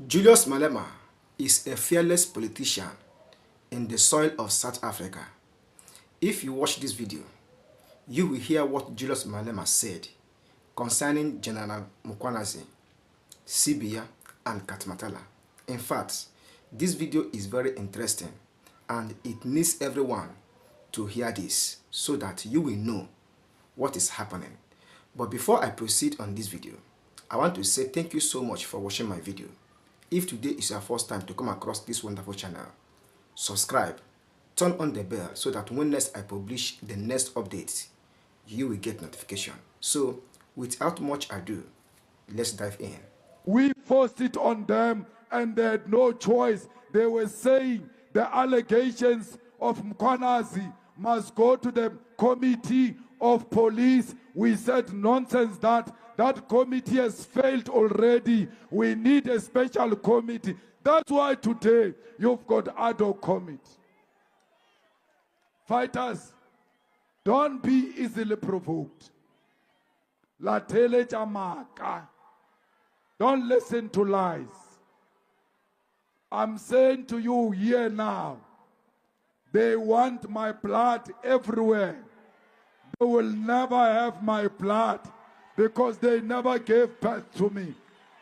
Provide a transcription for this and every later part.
Julius Malema is a fearless politician in the soil of South Africa. If you watch this video, you will hear what Julius Malema said concerning General Mkhwanazi, Sibia, and Katmatala. In fact, this video is very interesting and it needs everyone to hear this so that you will know what is happening. But before I proceed on this video, I want to say thank you so much for watching my video. If today is your first time to come across this wonderful channel, subscribe, turn on the bell so that when next I publish the next update, you will get notification. So, without much ado, let's dive in. We forced it on them and they had no choice. They were saying the allegations of Mkhwanazi must go to the committee of police. We said nonsense, that committee has failed already. We need a special committee. That's why today you've got ad hoc committee. Fighters, don't be easily provoked. Latele jamaka. Don't listen to lies. I'm saying to you here now, they want my blood everywhere. They will never have my blood because they never gave birth to me.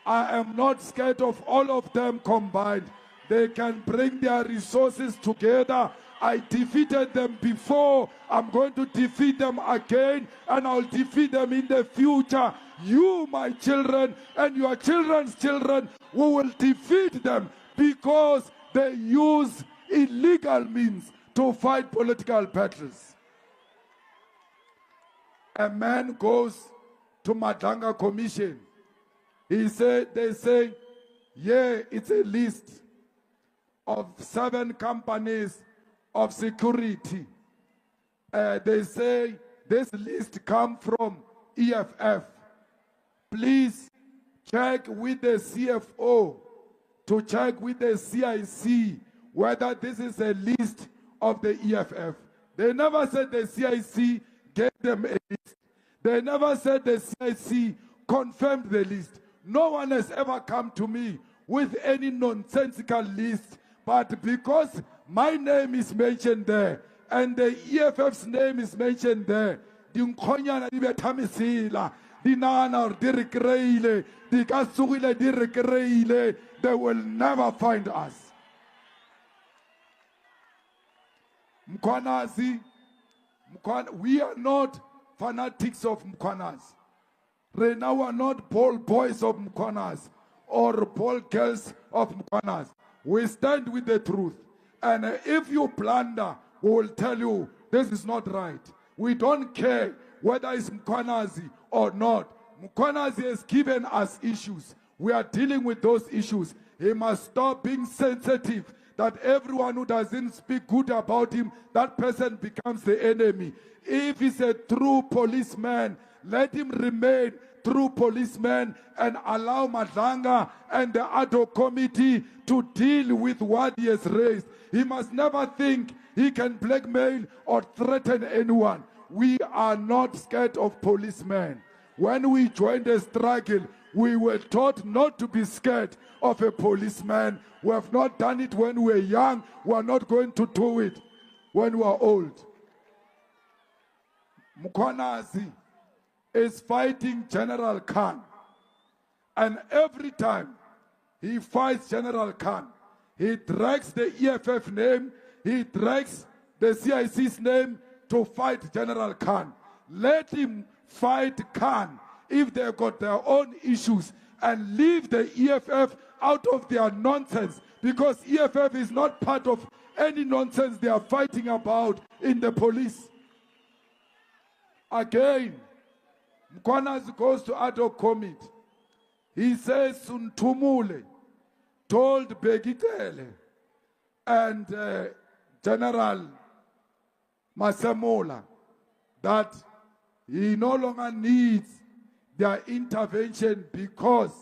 I am not scared of all of them combined. They can bring their resources together. I defeated them before. I'm going to defeat them again, and I'll defeat them in the future. You, my children, and your children's children, we will defeat them because they use illegal means to fight political battles. A man goes to Madanga Commission. They say, yeah, it's a list of 7 companies of security. They say this list come from EFF. Please check with the CFO to check with the CIC whether this is a list of the EFF. They never said the CIC gave them a list. They never said the CIC confirmed the list. No one has ever come to me with any nonsensical list, but because my name is mentioned there and the EFF's name is mentioned there, they will never find us. Mkhwanazi, we are not fanatics of Mkhwanazi. Right now we are not ball boys of Mkhwanazi or ball girls of Mkhwanazi. We stand with the truth. And if you plunder, we will tell you this is not right. We don't care whether it's Mkhwanazi or not. Mkhwanazi has given us issues. We are dealing with those issues. He must stop being sensitive that everyone who doesn't speak good about him, that person becomes the enemy. If he's a true policeman, let him remain true policeman and allow Madlanga and the ad hoc committee to deal with what he has raised. He must never think he can blackmail or threaten anyone. We are not scared of policemen. When we joined the struggle, we were taught not to be scared of a policeman. We have not done it when we were young. We are not going to do it when we are old. Mkhwanazi is fighting General Khan. And every time he fights General Khan, he drags the EFF name, he drags the CIC's name to fight General Khan. Let him fight Khan if they've got their own issues and leave the EFF out of their nonsense, because EFF is not part of any nonsense they are fighting about in the police. Again, Mkhwanazi goes to ad hoc committee. He says Suntumule told Begitele and General Masemola that he no longer needs their intervention because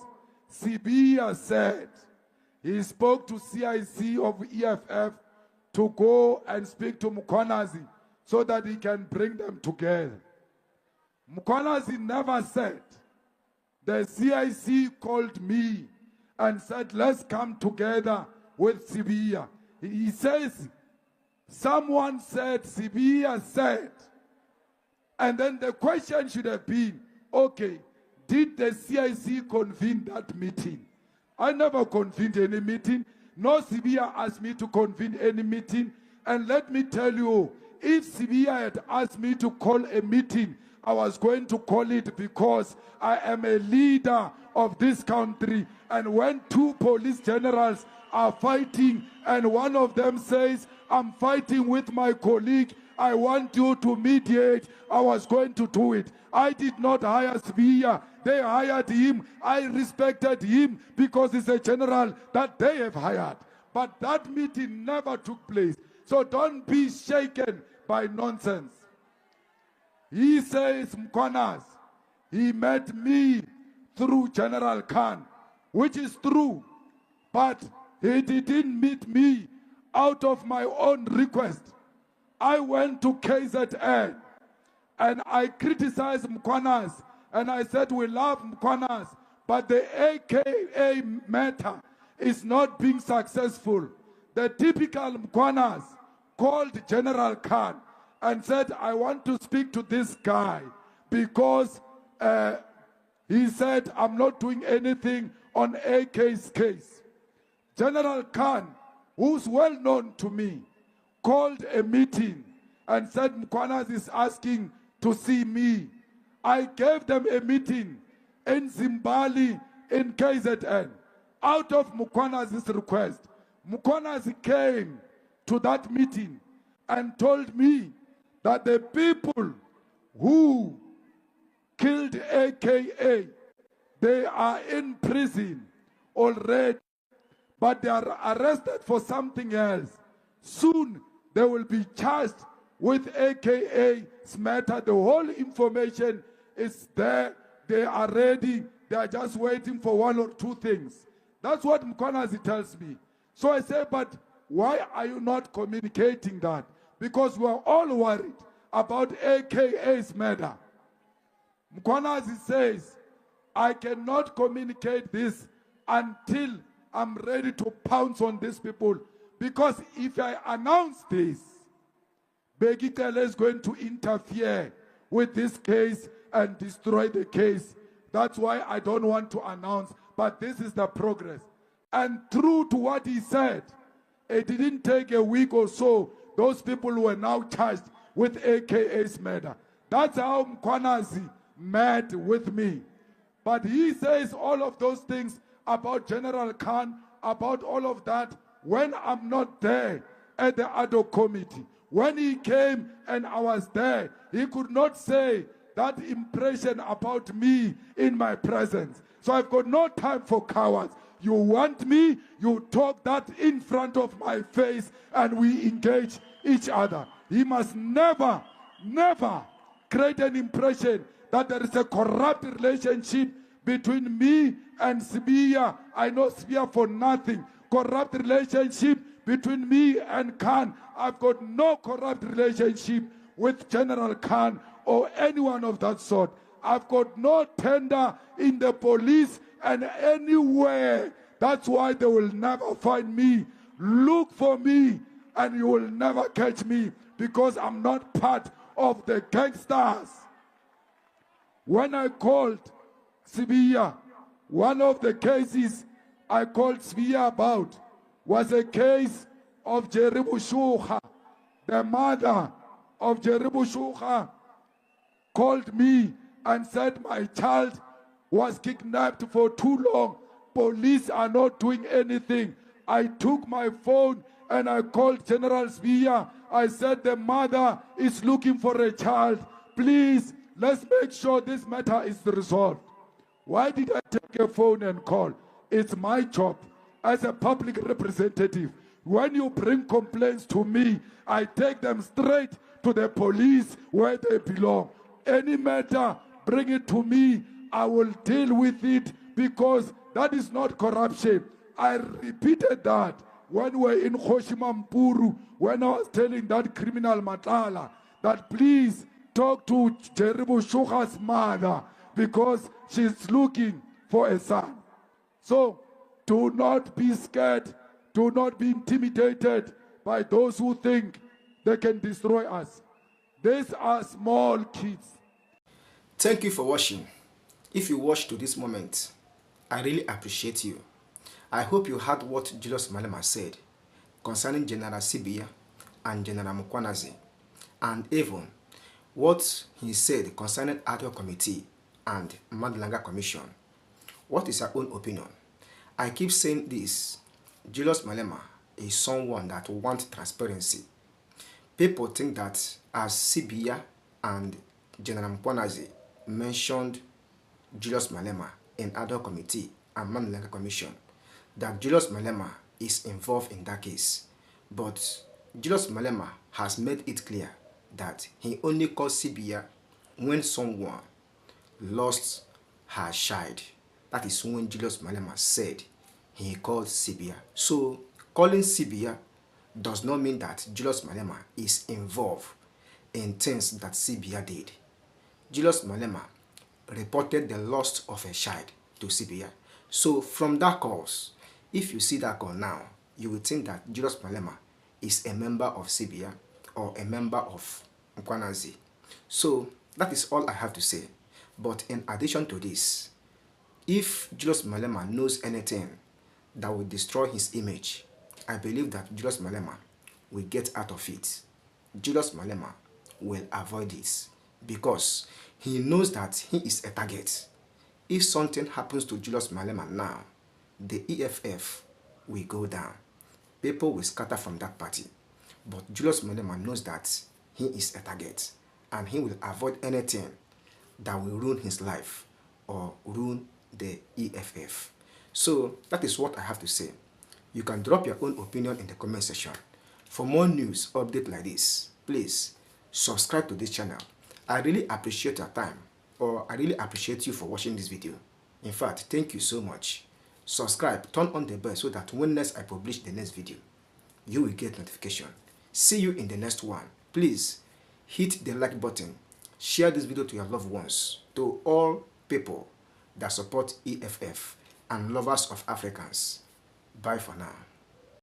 Sibia said he spoke to CIC of EFF to go and speak to Mkhwanazi so that he can bring them together. Mkhwanazi never said the CIC called me and said, let's come together with Sibiya. He says, someone said, Sibiya said. And then the question should have been, okay, did the CIC convene that meeting? I never convened any meeting. No Sibiya asked me to convene any meeting. And let me tell you, if Sibiya had asked me to call a meeting, I was going to call it because I am a leader of this country. And when two police generals are fighting and one of them says, I'm fighting with my colleague, I want you to mediate, I was going to do it. I did not hire Sibiya. They hired him. I respected him because he's a general that they have hired. But that meeting never took place. So don't be shaken by nonsense. He says, Mkhwanazi, he met me through General Khan, which is true. But he didn't meet me out of my own request. I went to KZN and I criticized Mkhwanazi. And I said, we love Mkhwanazi, but the AKA matter is not being successful. The typical Mkhwanazi called General Khan and said, I want to speak to this guy because he said, I'm not doing anything on AK's case. General Khan, who's well known to me, called a meeting and said, Mkhwanazi is asking to see me. I gave them a meeting in Zimbali in KZN. Out of Mkhwanazi's request, Mkhwanazi came to that meeting and told me that the people who killed AKA, they are in prison already, but they are arrested for something else. Soon they will be charged with AKA's matter. The whole information is there. They are ready. They are just waiting for one or two things. That's what Mkhwanazi tells me. So I say, but why are you not communicating that? Because we are all worried about AKA's murder. Mkhwanazi says, I cannot communicate this until I'm ready to pounce on these people. Because if I announce this, Begitele is going to interfere with this case and destroy the case. That's why I don't want to announce, but this is the progress. And true to what he said, it didn't take a week or so. Those people were now charged with AKA's murder. That's how Mkhwanazi met with me. But he says all of those things about General Khan, about all of that, when I'm not there at the ad hoc committee. When he came and I was there, he could not say that impression about me in my presence. So I've got no time for cowards. You want me, you talk that in front of my face and we engage each other. He must never, never create an impression that there is a corrupt relationship between me and Sibiya. I know Sibiya for nothing. Corrupt relationship between me and Khan. I've got no corrupt relationship with General Khan or anyone of that sort. I've got no tender in the police and anywhere. That's why they will never find me. Look for me and you will never catch me because I'm not part of the gangsters. When I called Sibiya, one of the cases I called Sibiya about was a case of Jerry Bushukha. The mother of Jerry Bushukha called me and said my child was kidnapped for too long. Police are not doing anything. I took my phone and I called General Sibiya. I said the mother is looking for a child. Please, let's make sure this matter is resolved. Why did I take a phone and call? It's my job as a public representative. When you bring complaints to me, I take them straight to the police where they belong. Any matter, bring it to me. I will deal with it because that is not corruption. I repeated that when we were in Kgoshima-Mpuru, when I was telling that criminal Matala that please talk to Jerry Bushukha's mother because she's looking for a son. So Do not be scared. Do not be intimidated by those who think they can destroy us. These are small kids. Thank you for watching. If you watched to this moment, I really appreciate you. I hope you heard what Julius Malema said concerning General Sibia and General Mukwanazi, and even what he said concerning Ad-hoc Committee and Madlanga Commission. What is your own opinion? I keep saying this. Julius Malema is someone that wants transparency. People think that as Sibia and General Mukwanazi mentioned Julius Malema in Ad-hoc Committee and Madlanga Commission, that Julius Malema is involved in that case. But Julius Malema has made it clear that he only calls Sibia when someone lost her child. That is when Julius Malema said he called Sibia. So calling Sibia does not mean that Julius Malema is involved in things that Sibia did. Julius Malema reported the loss of a child to Sibia. So from that cause, if you see that call now, you will think that Julius Malema is a member of Sibia or a member of Mukwanazi. So that is all I have to say. But in addition to this, if Julius Malema knows anything that will destroy his image, I believe that Julius Malema will get out of it. Julius Malema will avoid this because he knows that he is a target. If something happens to Julius Malema now, the EFF will go down. People will scatter from that party. But Julius Malema knows that he is a target and he will avoid anything that will ruin his life or ruin the EFF. So that is what I have to say. You can drop your own opinion in the comment section. For more news updates like this, please subscribe to this channel. I really appreciate your time, or I really appreciate you for watching this video. In fact, thank you so much. Subscribe, turn on the bell so that when next I publish the next video, you will get notification. See you in the next one. Please hit the like button. Share this video to your loved ones, to all people that support EFF and lovers of Africans. Bye for now.